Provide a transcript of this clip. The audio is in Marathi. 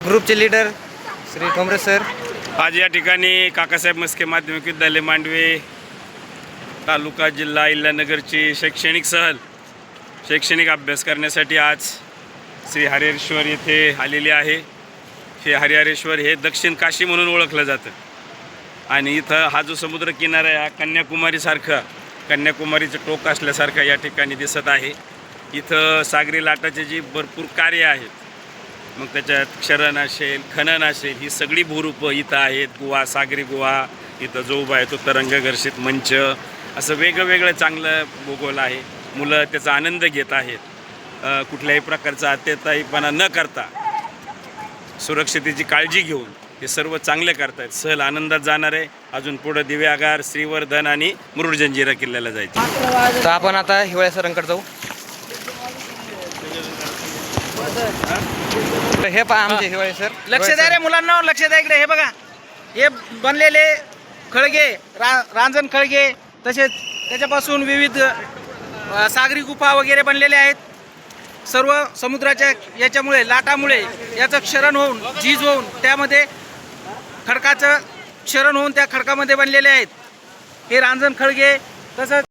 ग्रुपचे लीडर श्री ठोंबरे सर। आज या ठिकाणी काकासाहेब मस्के माध्यमिक विद्यालय मांडवे तालुका जिल्हा अहिल्यानगरची शैक्षणिक सहल शैक्षणिक अभ्यास करण्यासाठी आज श्री हरिहरेश्वर येथे आलेली आहे। हे हरिहरेश्वर हे दक्षिण काशी म्हणून ओळखलं जातं आणि इथं हा जो समुद्र किनारा आहे हा कन्याकुमारीचं टोक असल्यासारखा या ठिकाणी दिसत आहे। इथं सागरी लाटाचे जी भरपूर कार्य आहेत, मग त्याच्यात क्षरण असेल, खनन असेल, ही सगळी भूरूपं इथं आहेत। गुहा, सागरी गुहा, इथं जो उभा आहे तो तरंगघर्षित मंच, असं वेगळं चांगलं भूगोल आहे। मुलं त्याचा आनंद घेत आहेत, कुठल्याही प्रकारचा अत्याचारीपणा न करता सुरक्षितेची काळजी घेऊन हे सर्व चांगले करतायत। सहल आनंदात जाणार आहे। अजून पुढं दिव्यागार, श्रीवर्धन आणि मुरुड जंजिरा किल्ल्याला जायचं। तर आपण आता हिवाळ्या सरांकडे जाऊ। हे पहा आमचे हिवाळे सर। लक्ष द्या रे मुलांना, लक्ष द्या इकडे। हे बघा, हे बनलेले खळगे, रांजण खळगे, तसेच त्याच्यापासून विविध सागरी गुफा वगैरे बनलेले आहेत। सर्व समुद्राच्या याच्यामुळे, लाटामुळे याचं क्षरण होऊन, झीज होऊन, त्यामध्ये खडकाचं क्षरण होऊन त्या खडकामध्ये बनलेले आहेत हे रांजण खळगे। तसंच